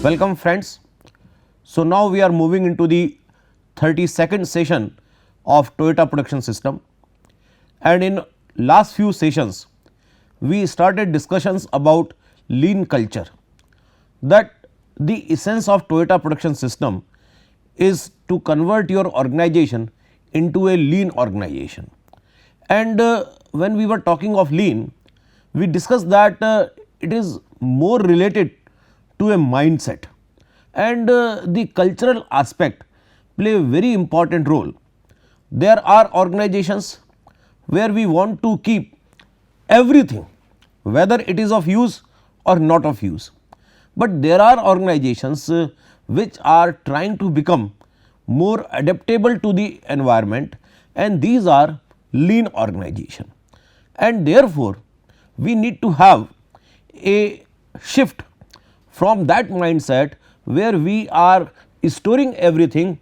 Welcome friends. So, now we are moving into the 32nd session of Toyota Production System, and in last few sessions we started discussions about lean culture, that the essence of Toyota Production System is to convert your organization into a lean organization. And when we were talking of lean, we discussed that it is more related to a mindset, and the cultural aspect play a very important role. There are organizations where we want to keep everything, whether it is of use or not of use, but there are organizations which are trying to become more adaptable to the environment, and these are lean organization. And therefore, we need to have a shift from that mindset where we are storing everything,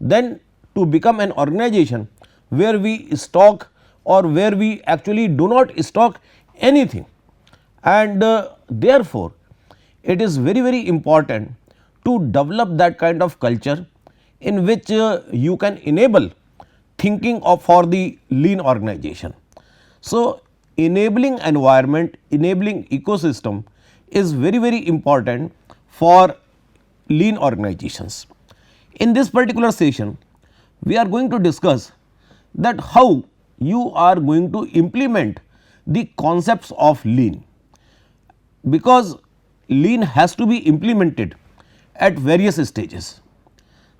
then to become an organization where we stock or where we actually do not stock anything. And therefore, it is very important to develop that kind of culture in which you can enable thinking of for the lean organization. So, enabling environment, enabling ecosystem is very important for lean organizations. In this particular session, we are going to discuss that how you are going to implement the concepts of lean, because lean has to be implemented at various stages.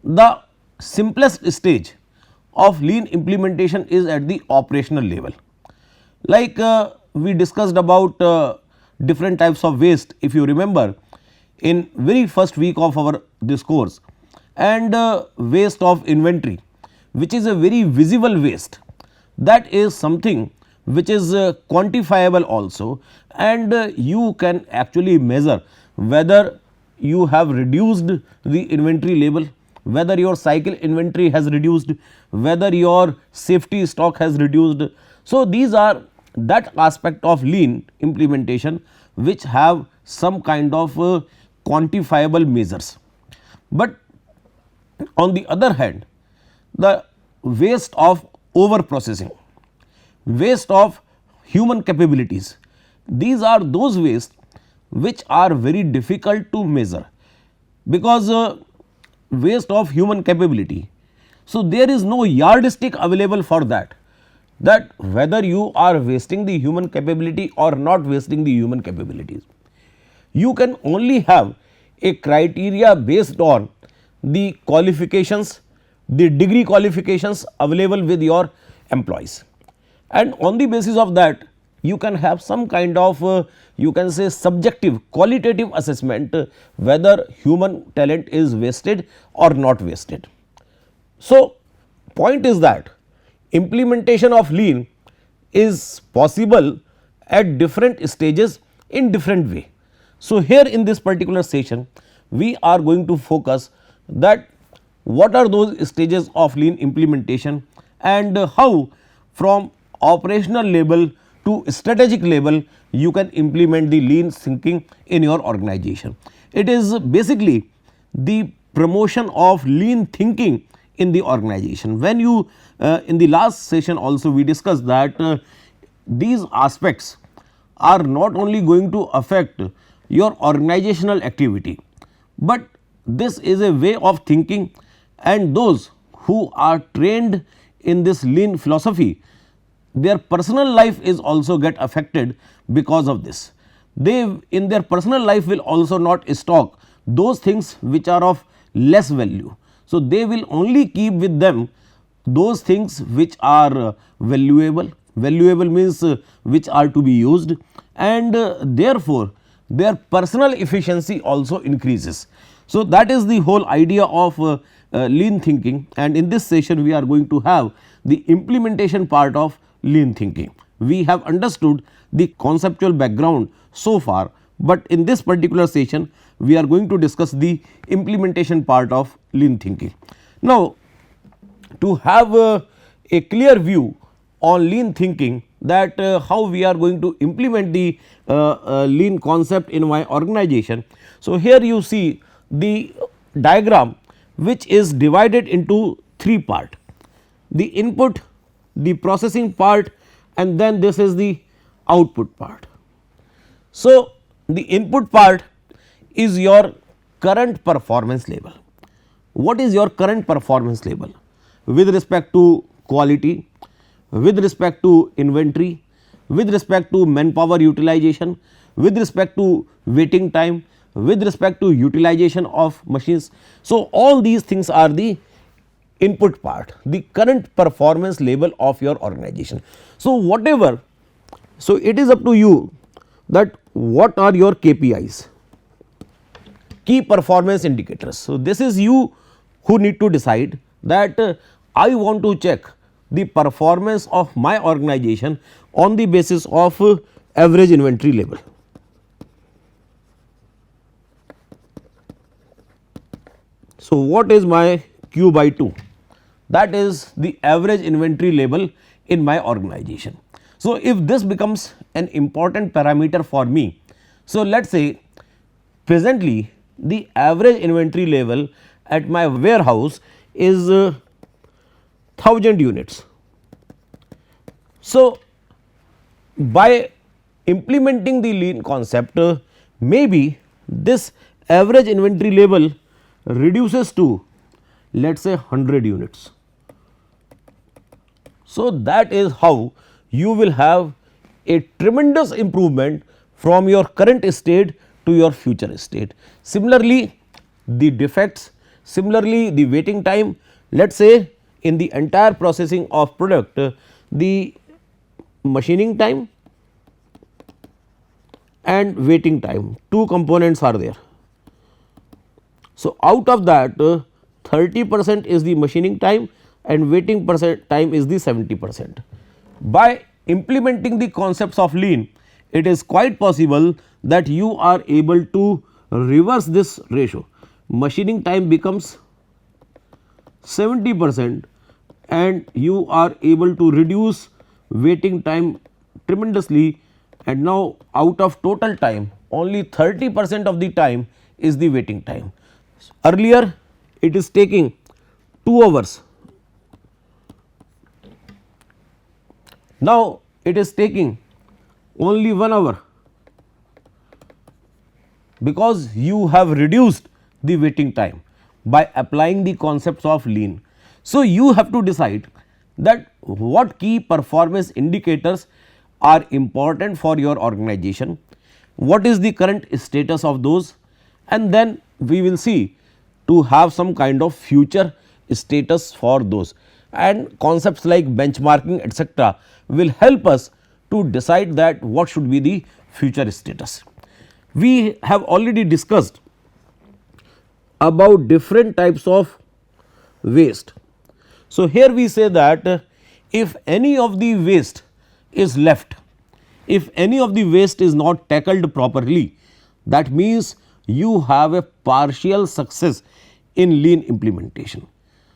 The simplest stage of lean implementation is at the operational level. Like we discussed about different types of waste, if you remember in very first week of our this course, and waste of inventory, which is a very visible waste, that is something which is quantifiable also, and you can actually measure whether you have reduced the inventory level, whether your cycle inventory has reduced, whether your safety stock has reduced. So, these are that aspect of lean implementation which have some kind of quantifiable measures. But on the other hand, the waste of over processing, waste of human capabilities, these are those waste which are very difficult to measure, because waste of human capability. So, there is no yardstick available for that, that whether you are wasting the human capability or not wasting the human capabilities. You can only have a criteria based on the qualifications, the degree qualifications available with your employees, and on the basis of that you can have some kind of you can say subjective qualitative assessment whether human talent is wasted or not wasted. So, point is that implementation of lean is possible at different stages in different way. So, here in this particular session we are going to focus that what are those stages of lean implementation, and how from operational level to strategic level you can implement the lean thinking in your organization. It is basically the promotion of lean thinking in the organization. When you in the last session also we discussed that these aspects are not only going to affect your organizational activity, but this is a way of thinking, and those who are trained in this lean philosophy, their personal life is also get affected because of this. They in their personal life will also not stock those things which are of less value. So, they will only keep with them those things which are valuable. Valuable means which are to be used, and therefore, their personal efficiency also increases. So, that is the whole idea of lean thinking, and in this session we are going to have the implementation part of lean thinking. We have understood the conceptual background so far, but in this particular session we are going to discuss the implementation part of lean thinking. Now, to have a clear view on lean thinking, that how we are going to implement the lean concept in my organization. So, here you see the diagram which is divided into three part, the input, the processing part, and then this is the output part. So, the input part is your current performance level. What is your current performance level with respect to quality, with respect to inventory, with respect to manpower utilization, with respect to waiting time, with respect to utilization of machines. So, all these things are the input part, the current performance level of your organization. So, whatever, so it is up to you that what are your KPIs, key performance indicators. So, this is you who need to decide that I want to check the performance of my organization on the basis of average inventory level. So, what is my Q by 2? That is the average inventory level in my organization. So, if this becomes an important parameter for me, so let us say presently the average inventory level at my warehouse is 1000 units. So, by implementing the lean concept, maybe this average inventory level reduces to let us say 100 units. So, that is how you will have a tremendous improvement from your current state to your future state. Similarly, the defects, similarly the waiting time, let us say in the entire processing of product, the machining time and waiting time, two components are there. So, out of that 30% is the machining time and waiting time is the 70%. By implementing the concepts of lean, it is quite possible that you are able to reverse this ratio. Machining time becomes 70% and you are able to reduce waiting time tremendously, and now out of total time only 30% of the time is the waiting time. Earlier it is taking 2 hours, now it is taking only 1 hour, because you have reduced the waiting time by applying the concepts of lean. So, you have to decide that what key performance indicators are important for your organization, what is the current status of those, and then we will see to have some kind of future status for those, and concepts like benchmarking etc. will help us to decide that what should be the future status. We have already discussed about different types of waste. So, here we say that if any of the waste is left, if any of the waste is not tackled properly, that means you have a partial success in lean implementation.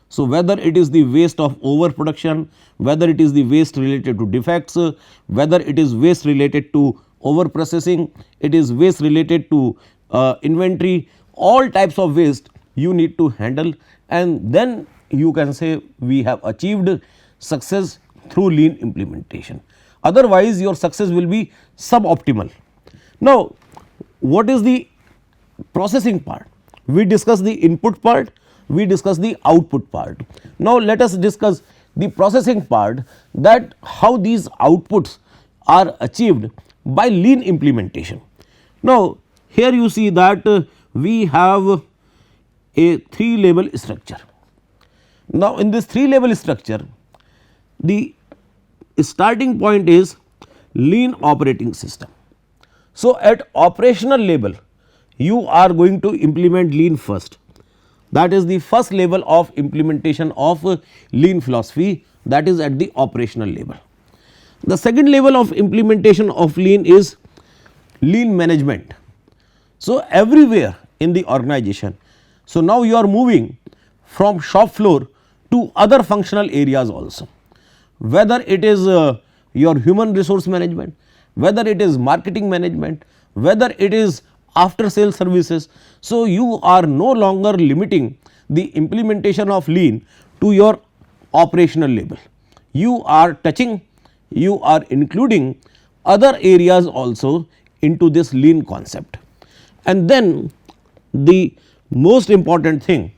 So, whether it is the waste of overproduction, whether it is the waste related to defects, whether it is waste related to over processing, it is waste related to inventory, all types of waste you need to handle, and then you can say we have achieved success through lean implementation. Otherwise, your success will be suboptimal. Now, what is the processing part? We discuss the input part, we discuss the output part. Now, let us discuss the processing part, that how these outputs are achieved by lean implementation. Now, here you see that we have a 3 level structure. Now, in this 3 level structure, the starting point is lean operating system. So, at operational level you are going to implement lean first, that is the first level of implementation of lean philosophy, that is at the operational level. The second level of implementation of lean is lean management. So, everywhere in the organization, so now you are moving from shop floor to other functional areas also, whether it is your human resource management, whether it is marketing management, whether it is after sale services. So, you are no longer limiting the implementation of lean to your operational level. You are touching, you are including other areas also into this lean concept. And then the most important thing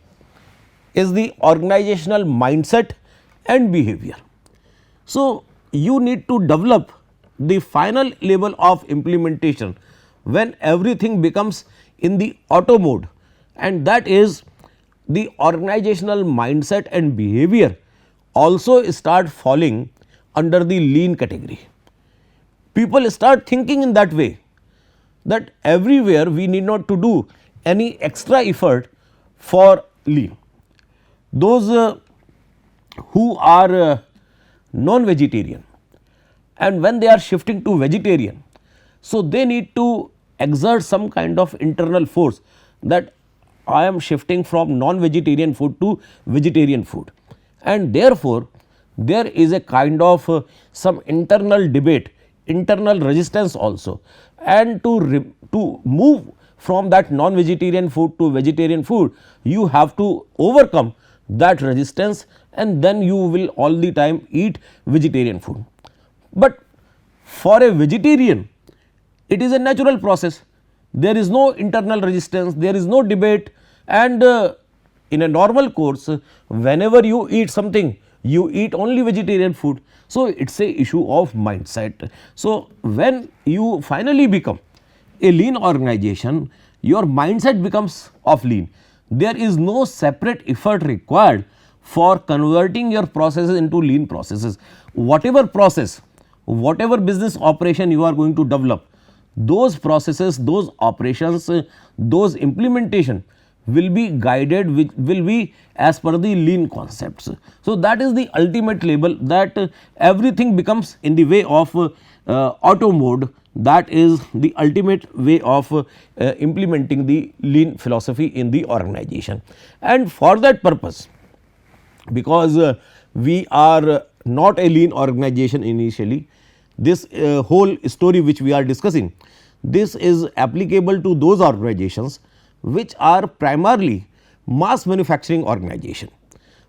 is the organizational mindset and behavior. So, you need to develop the final level of implementation when everything becomes in the auto mode, and that is the organizational mindset and behavior also start falling under the lean category. People start thinking in that way, that everywhere we need not to do any extra effort for lean. Those who are non-vegetarian, and when they are shifting to vegetarian, so they need to exert some kind of internal force, that I am shifting from non-vegetarian food to vegetarian food, and therefore, there is a kind of some internal debate, internal resistance also, and to move from that non-vegetarian food to vegetarian food, you have to overcome that resistance, and then you will all the time eat vegetarian food. But for a vegetarian, it is a natural process, there is no internal resistance, there is no debate, and in a normal course, whenever you eat something, you eat only vegetarian food. So, it is a issue of mindset. So, when you finally become a lean organization, your mindset becomes of lean. There is no separate effort required for converting your processes into lean processes. Whatever process, whatever business operation you are going to develop, those processes, those operations, those implementation will be guided, which will be as per the lean concepts. So, that is the ultimate label, that everything becomes in the way of auto mode, that is the ultimate way of implementing the lean philosophy in the organization. And for that purpose, because we are not a lean organization initially, this whole story which we are discussing, this is applicable to those organizations which are primarily mass manufacturing organization,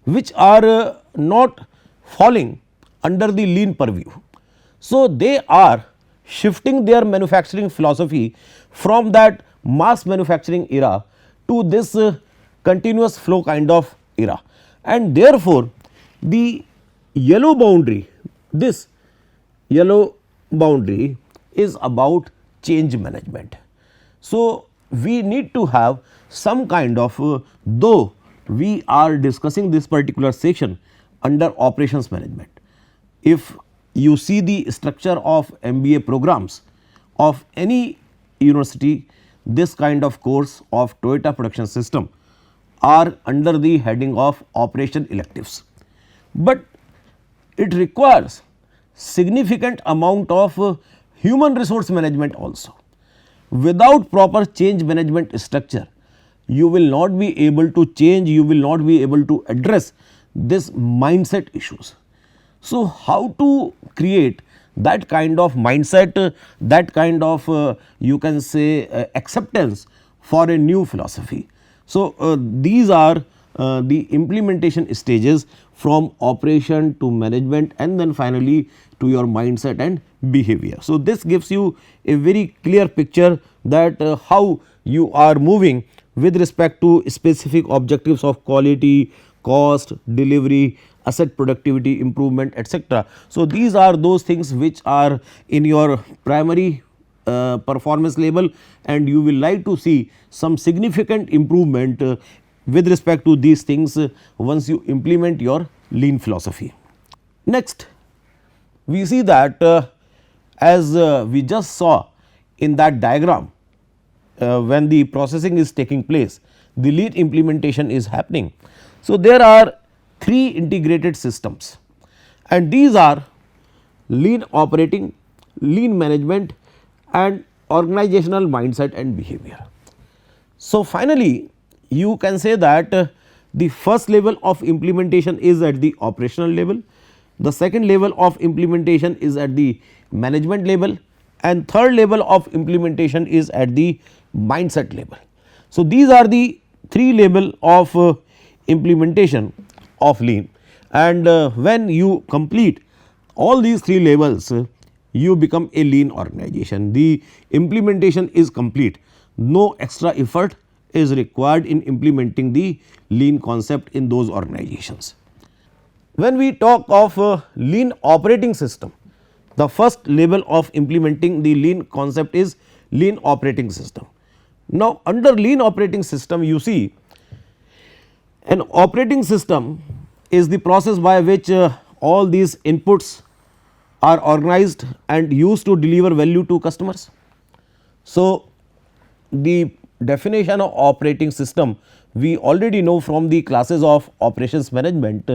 which are not falling under the lean purview. So, they are shifting their manufacturing philosophy from that mass manufacturing era to this continuous flow kind of era, and therefore, the yellow boundary, this yellow boundary is about change management. So, we need to have some kind of though we are discussing this particular section under operations management. If you see the structure of MBA programs of any university, this kind of course of Toyota Production System are under the heading of operation electives, but it requires significant amount of human resource management also. Without proper change management structure, you will not be able to change, you will not be able to address this mindset issues. So, how to create that kind of mindset, that kind of you can say acceptance for a new philosophy. So, these are the implementation stages from operation to management, and then finally to your mindset and behavior. So, this gives you a very clear picture that how you are moving with respect to specific objectives of quality, cost, delivery, asset productivity improvement, etc. So, these are those things which are in your primary performance level, and you will like to see some significant improvement with respect to these things once you implement your lean philosophy. Next, we see that as we just saw in that diagram, when the processing is taking place, the lean implementation is happening. So, there are 3 integrated systems, and these are lean operating, lean management, and organizational mindset and behavior. So, finally, you can say that the first level of implementation is at the operational level, the second level of implementation is at the management level, and third level of implementation is at the mindset level. So, these are the 3 level of implementation of lean, and when you complete all these 3 levels, you become a lean organization. The implementation is complete, no extra effort is required in implementing the lean concept in those organizations. When we talk of lean operating system, the first level of implementing the lean concept is lean operating system. Now, under lean operating system, you see, an operating system is the process by which all these inputs are organized and used to deliver value to customers. So, the definition of operating system we already know from the classes of operations management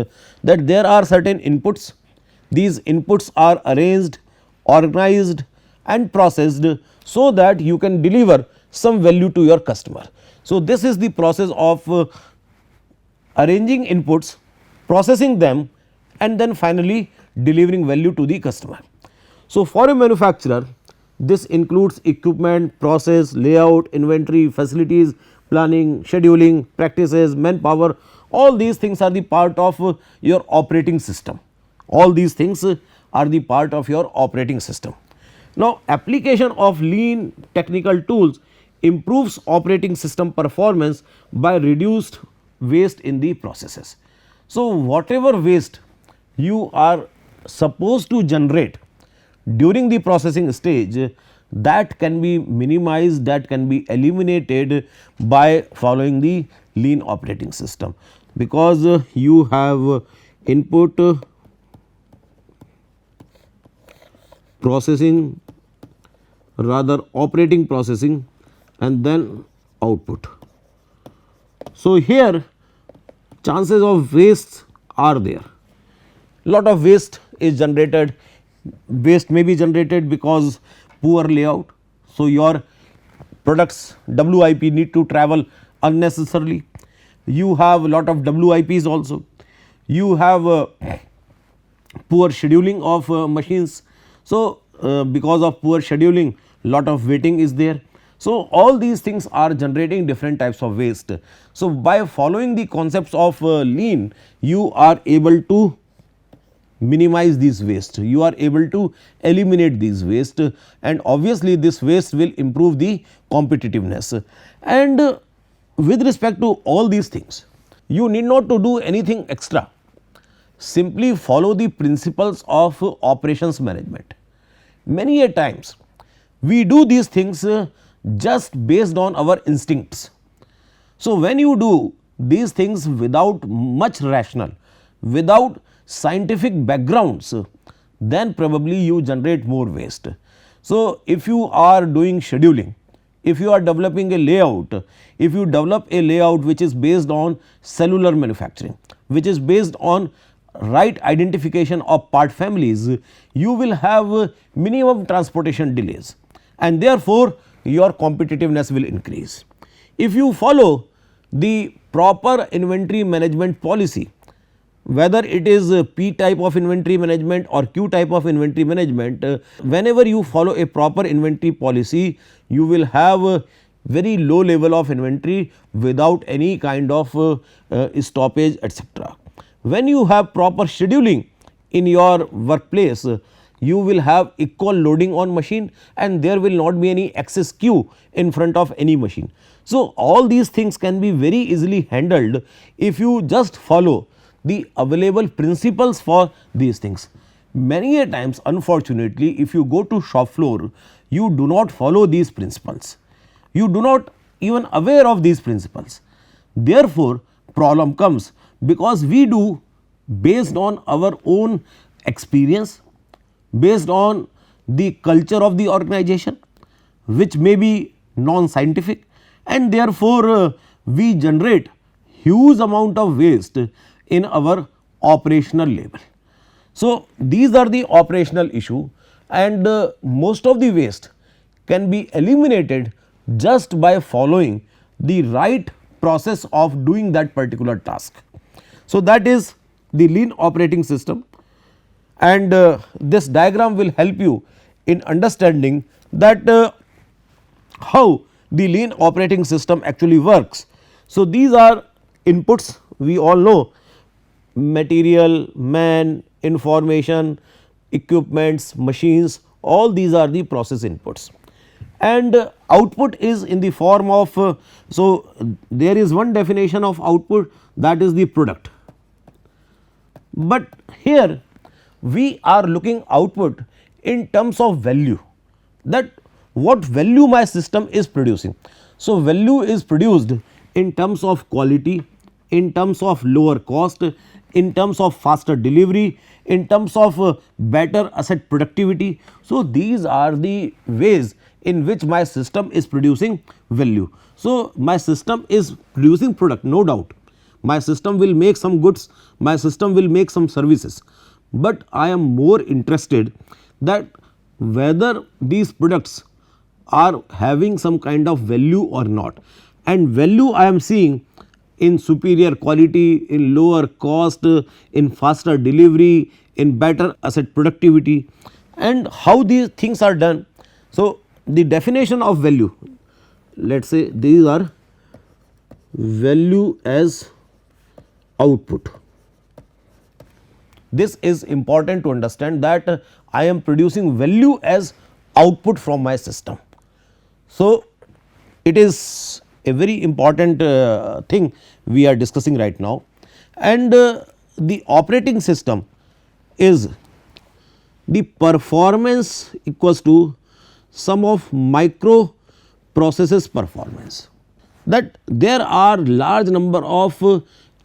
that there are certain inputs. These inputs are arranged, organized and processed so that you can deliver some value to your customer. So, this is the process of arranging inputs, processing them and then finally delivering value to the customer. So, for a manufacturer, this includes equipment, process, layout, inventory, facilities, planning, scheduling, practices, manpower, all these things are the part of your operating system. All these things are the part of your operating system. Now, application of lean technical tools improves operating system performance by reduced waste in the processes. So, whatever waste you are supposed to generate during the processing stage, that can be minimized, that can be eliminated by following the lean operating system, because you have input, processing, rather operating processing and then output. So, here chances of waste are there, lot of waste is generated. Waste may be generated because poor layout. So, your products WIP need to travel unnecessarily. You have a lot of WIPs also. You have poor scheduling of machines. So, because of poor scheduling, lot of waiting is there. So, all these things are generating different types of waste. So, by following the concepts of lean, you are able to minimize these waste, you are able to eliminate these waste, and obviously this waste will improve the competitiveness. And with respect to all these things, you need not to do anything extra, simply follow the principles of operations management. Many a times we do these things just based on our instincts. So, when you do these things without much rational, without scientific backgrounds, then probably you generate more waste. So, if you are doing scheduling, if you are developing a layout, if you develop a layout which is based on cellular manufacturing, which is based on right identification of part families, you will have minimum transportation delays and therefore, your competitiveness will increase. If you follow the proper inventory management policy, whether it is P type of inventory management or Q type of inventory management, whenever you follow a proper inventory policy, you will have a very low level of inventory without any kind of stoppage, etc. When you have proper scheduling in your workplace, you will have equal loading on machine and there will not be any excess queue in front of any machine. So, all these things can be very easily handled if you just follow the available principles for these things. Many a times, unfortunately, if you go to shop floor, you do not follow these principles, you do not even aware of these principles. Therefore, problem comes because we do based on our own experience, based on the culture of the organization, which may be non-scientific, and therefore, we generate huge amount of waste in our operational level. So, these are the operational issue, and most of the waste can be eliminated just by following the right process of doing that particular task. So, that is the lean operating system, and this diagram will help you in understanding that how the lean operating system actually works. So, these are inputs we all know: material, man, information, equipments, machines, all these are the process inputs, and output is in the form of so there is one definition of output, that is the product. But here we are looking output in terms of value, that what value my system is producing. So, value is produced in terms of quality, in terms of lower cost, in terms of faster delivery, in terms of better asset productivity. So, these are the ways in which my system is producing value. So, my system is producing product, no doubt. My system will make some goods, my system will make some services, but I am more interested that whether these products are having some kind of value or not, and value I am seeing in superior quality, in lower cost, in faster delivery, in better asset productivity, and how these things are done. So, the definition of value, let us say these are value as output. This is important to understand that I am producing value as output from my system. So, it is a very important thing we are discussing right now, and the operating system is the performance equals to sum of micro processes performance, that there are large number of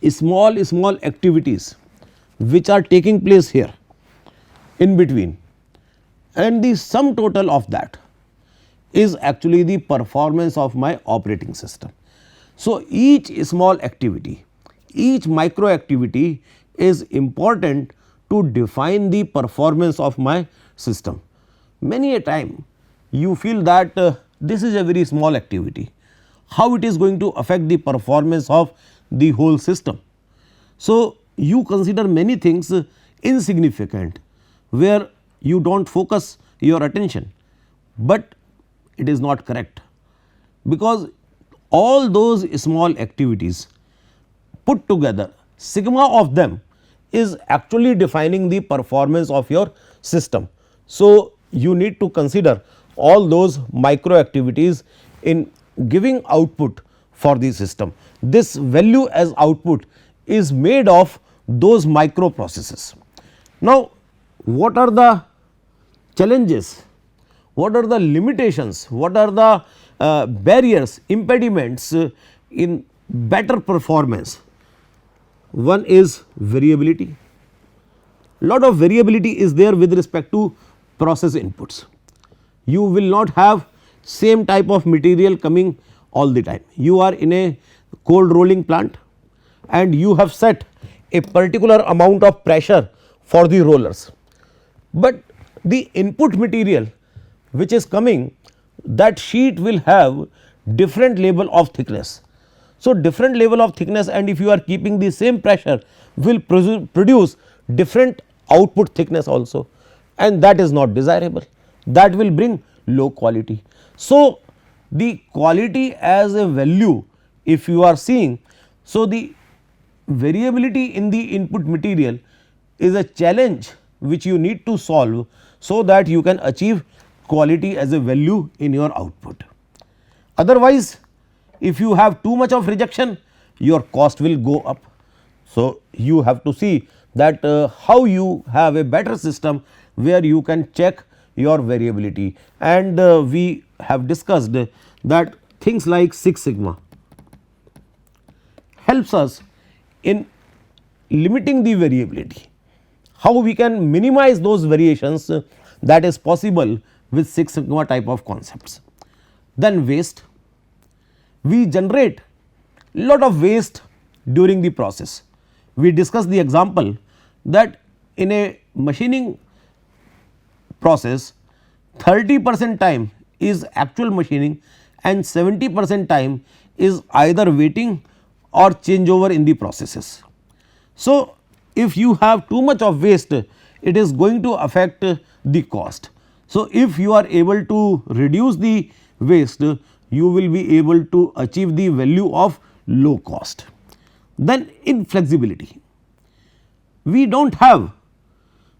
small activities which are taking place here in between, and the sum total of that is actually the performance of my operating system. So, each small activity, each micro activity is important to define the performance of my system. Many a time you feel that this is a very small activity, how it is going to affect the performance of the whole system. So, you consider many things insignificant where you do not focus your attention, but it is not correct, because all those small activities put together, sigma of them is actually defining the performance of your system. So, you need to consider all those micro activities in giving output for the system. This value as output is made of those micro processes. Now, what are the challenges, what are the limitations, what are the barriers, impediments in better performance? One is variability. Lot of variability is there with respect to process inputs. You will not have same type of material coming all the time. You are in a cold rolling plant and you have set a particular amount of pressure for the rollers, but the input material which is coming, that sheet will have different level of thickness. So, different level of thickness, and if you are keeping the same pressure will produce different output thickness also, and that is not desirable, that will bring low quality. So, the quality as a value if you are seeing, so the variability in the input material is a challenge which you need to solve, so that you can achieve quality as a value in your output. Otherwise, if you have too much of rejection, your cost will go up. So, you have to see that how you have a better system where you can check your variability, and we have discussed that things like Six Sigma helps us in limiting the variability, how we can minimize those variations that is possible with Six Sigma type of concepts. Then waste, we generate lot of waste during the process. We discussed the example that in a machining process 30% time is actual machining and 70% time is either waiting or changeover in the processes. So, if you have too much of waste, it is going to affect the cost. So, if you are able to reduce the waste, you will be able to achieve the value of low cost. Then inflexibility, we do not have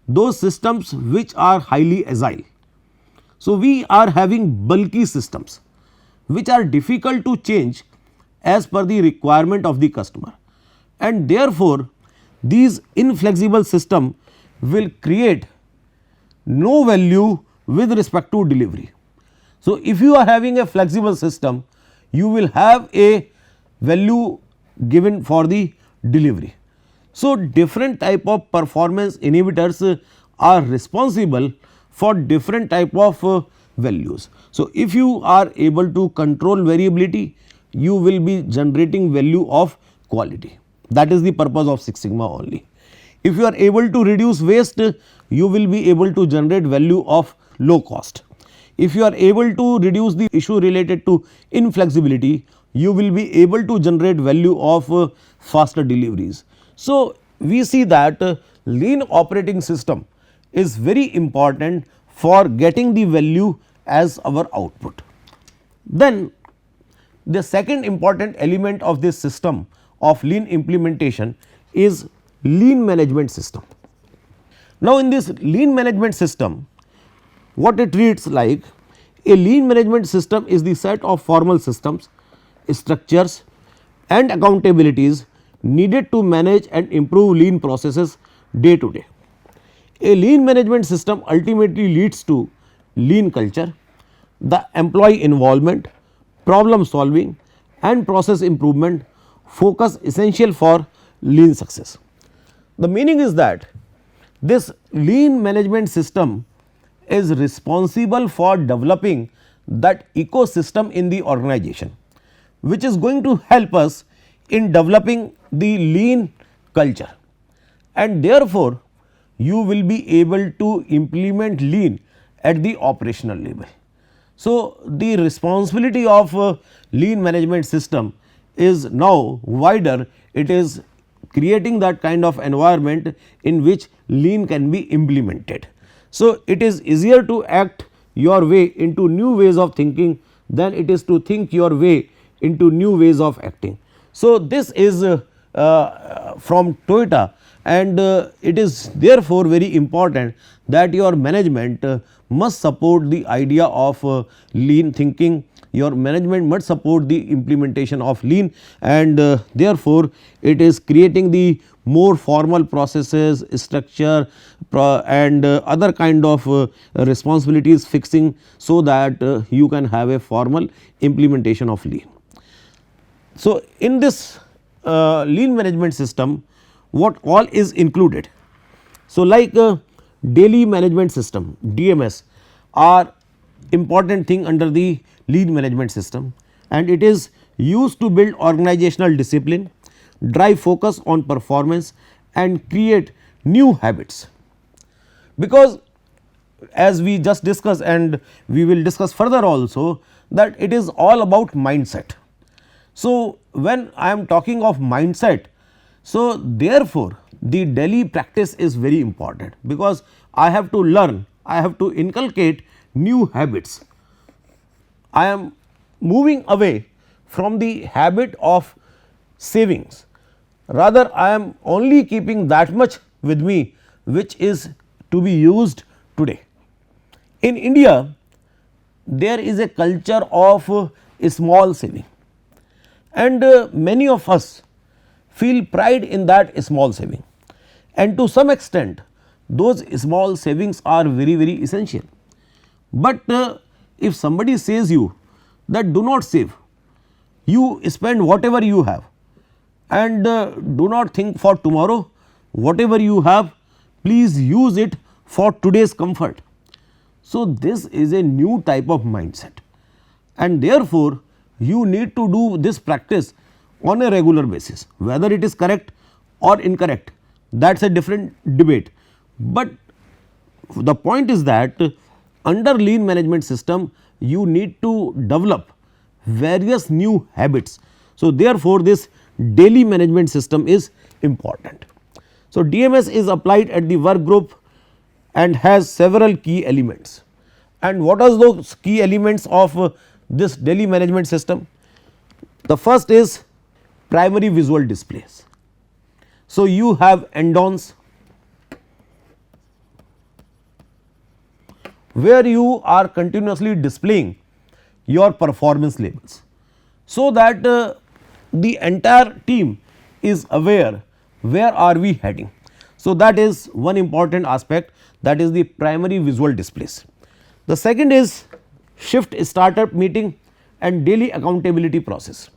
those systems which are highly agile. So, we are having bulky systems which are difficult to change as per the requirement of the customer, and therefore, these inflexible system will create no value with respect to delivery. So, if you are having a flexible system, you will have a value given for the delivery. So, different type of performance inhibitors are responsible for different type of values. So, if you are able to control variability, you will be generating value of quality. That is the purpose of Six Sigma only. If you are able to reduce waste, you will be able to generate value of low cost. If you are able to reduce the issue related to inflexibility, you will be able to generate value of faster deliveries. So, we see that lean operating system is very important for getting the value as our output. Then the second important element of this system of lean implementation is lean management system. Now, in this lean management system, what it reads like: a lean management system is the set of formal systems, structures and accountabilities needed to manage and improve lean processes day to day. A lean management system ultimately leads to lean culture, the employee involvement, problem solving and process improvement focus essential for lean success. The meaning is that this lean management system is responsible for developing that ecosystem in the organization, which is going to help us in developing the lean culture, and therefore, you will be able to implement lean at the operational level. So, the responsibility of lean management system is now wider. It is creating that kind of environment in which lean can be implemented. So, it is easier to act your way into new ways of thinking than it is to think your way into new ways of acting. So, this is from Toyota, and it is therefore very important that your management must support the idea of lean thinking. Your management must support the implementation of lean, and therefore, it is creating the more formal processes, structure and other kind of responsibilities fixing, so that you can have a formal implementation of lean. So, in this lean management system, what all is included? So, like daily management system DMS are important thing under the lean management system, and it is used to build organizational discipline, drive focus on performance and create new habits. Because as we just discussed and we will discuss further also, that it is all about mindset. So, when I am talking of mindset, so therefore, the daily practice is very important, because I have to learn, I have to inculcate new habits. I am moving away from the habit of savings, rather I am only keeping that much with me which is to be used today. In India, there is a culture of small saving, and many of us feel pride in that small saving, and to some extent those small savings are very essential. But if somebody says you that do not save, you spend whatever you have and do not think for tomorrow, whatever you have please use it for today's comfort. So, this is a new type of mindset, and therefore, you need to do this practice on a regular basis. Whether it is correct or incorrect, that is a different debate, but the point is that under lean management system you need to develop various new habits. So, therefore, this daily management system is important. So, DMS is applied at the work group and has several key elements. And what are those key elements of this daily management system? The first is primary visual displays. So, you have endons where you are continuously displaying your performance labels, so that the entire team is aware where are we heading. So, that is one important aspect, that is the primary visual displays. The second is shift startup meeting and daily accountability process.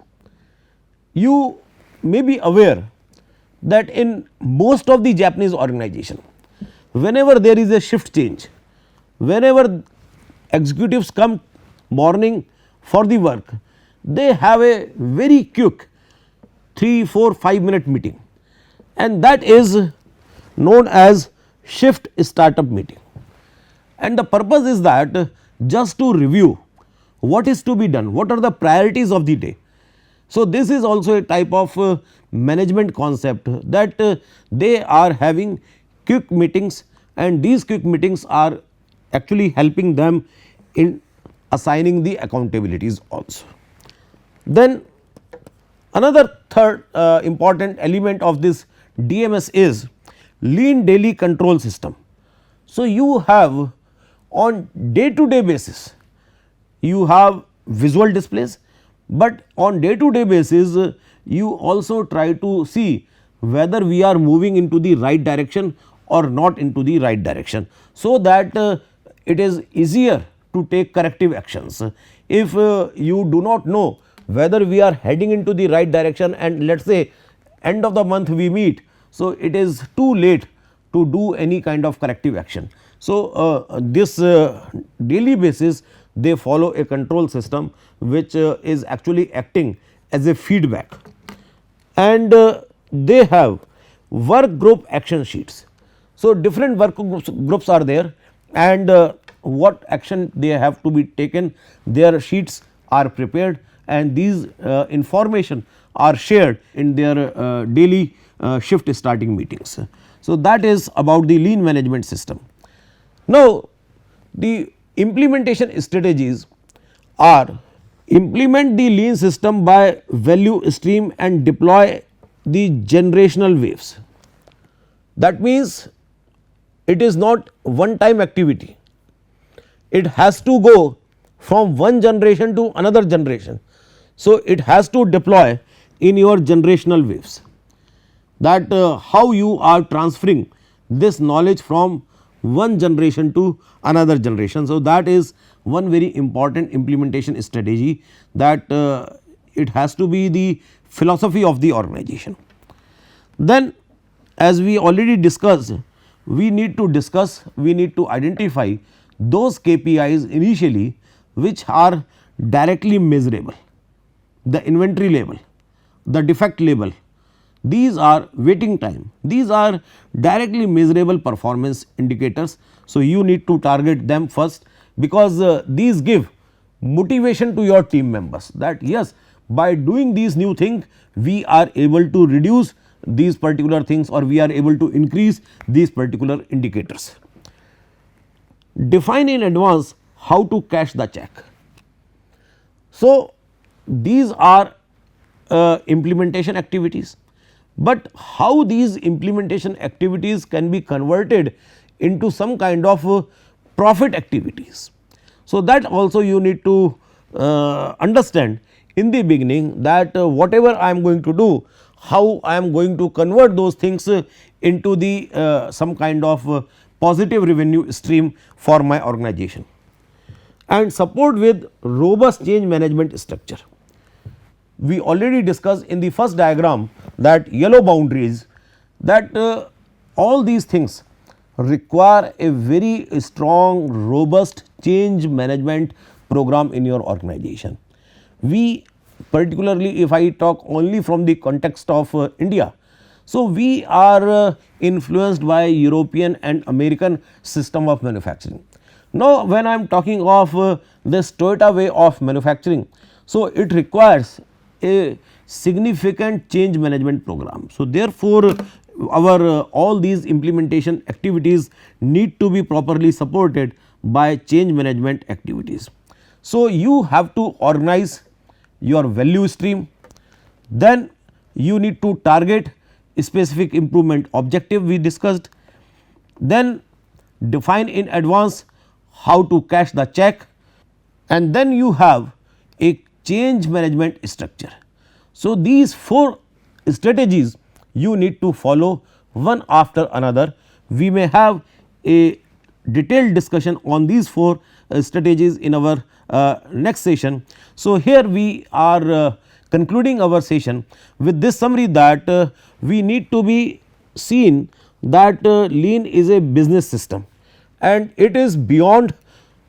You may be aware that in most of the Japanese organization, whenever there is a shift change, whenever executives come morning for the work, they have a very quick 3, 4, 5 minute meeting, and that is known as shift startup meeting. And the purpose is that just to review what is to be done, what are the priorities of the day. So, this is also a type of management concept that they are having quick meetings, and these quick meetings are actually helping them in assigning the accountabilities also. Then another third important element of this DMS is lean daily control system. So, you have on day to day basis, you have visual displays, but on day to day basis you also try to see whether we are moving into the right direction or not into the right direction, so that it is easier to take corrective actions. If you do not know whether we are heading into the right direction and let us say end of the month we meet, so it is too late to do any kind of corrective action. So, this daily basis they follow a control system which is actually acting as a feedback, and they have work group action sheets. So, different work groups are there, and what action they have to be taken, their sheets are prepared, and these information are shared in their daily shift starting meetings. So, that is about the lean management system. Now, the implementation strategies are implement the lean system by value stream and deploy the generational waves. That means, it is not one time activity, it has to go from one generation to another generation. So, it has to deploy in your generational waves, that how you are transferring this knowledge from one generation to another generation. So, that is one very important implementation strategy, that it has to be the philosophy of the organization. Then, as we already discussed, we need to identify those KPIs initially which are directly measurable, the inventory level, the defect level, these are waiting time, these are directly measurable performance indicators. So, you need to target them first, because these give motivation to your team members, that yes, by doing these new things we are able to reduce these particular things, or we are able to increase these particular indicators. Define in advance how to cash the check. So, these are implementation activities, but how these implementation activities can be converted into some kind of profit activities. So, that also you need to understand in the beginning, that whatever I am going to do, how I am going to convert those things into the some kind of positive revenue stream for my organization, and support with robust change management structure. We already discussed in the first diagram that yellow boundaries, that all these things require a very strong robust change management program in your organization. We particularly, if I talk only from the context of India, so we are influenced by European and American system of manufacturing. Now, when I am talking of this Toyota way of manufacturing, so it requires a significant change management program. So, therefore, our all these implementation activities need to be properly supported by change management activities. So, you have to organize your value stream, then you need to target specific improvement objective we discussed, then define in advance how to cash the check, and then you have a change management structure. So, these 4 strategies you need to follow one after another. We may have a detailed discussion on these 4 strategies in our next session. So, here we are concluding our session with this summary that we need to be seen that lean is a business system and it is beyond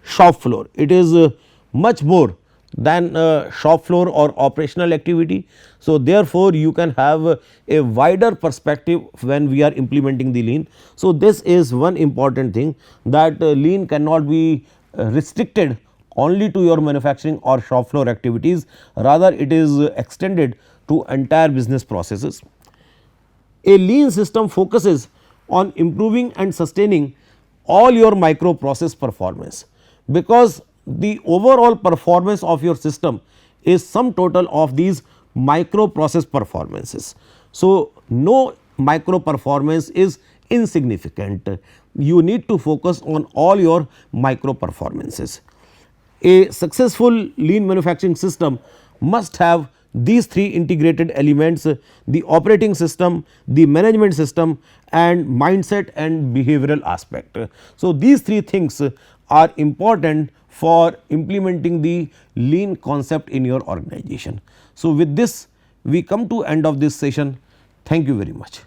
shop floor. It is much more than shop floor or operational activity. So, therefore, you can have a wider perspective when we are implementing the lean. So, this is one important thing that lean cannot be restricted only to your manufacturing or shop floor activities, rather it is extended to entire business processes. A lean system focuses on improving and sustaining all your micro process performance, because the overall performance of your system is sum total of these micro process performances. So, no micro performance is insignificant. You need to focus on all your micro performances. A successful lean manufacturing system must have these 3 integrated elements: the operating system, the management system, and mindset and behavioral aspect. So, these 3 things are important for implementing the lean concept in your organization. So, with this we come to end of this session. Thank you very much.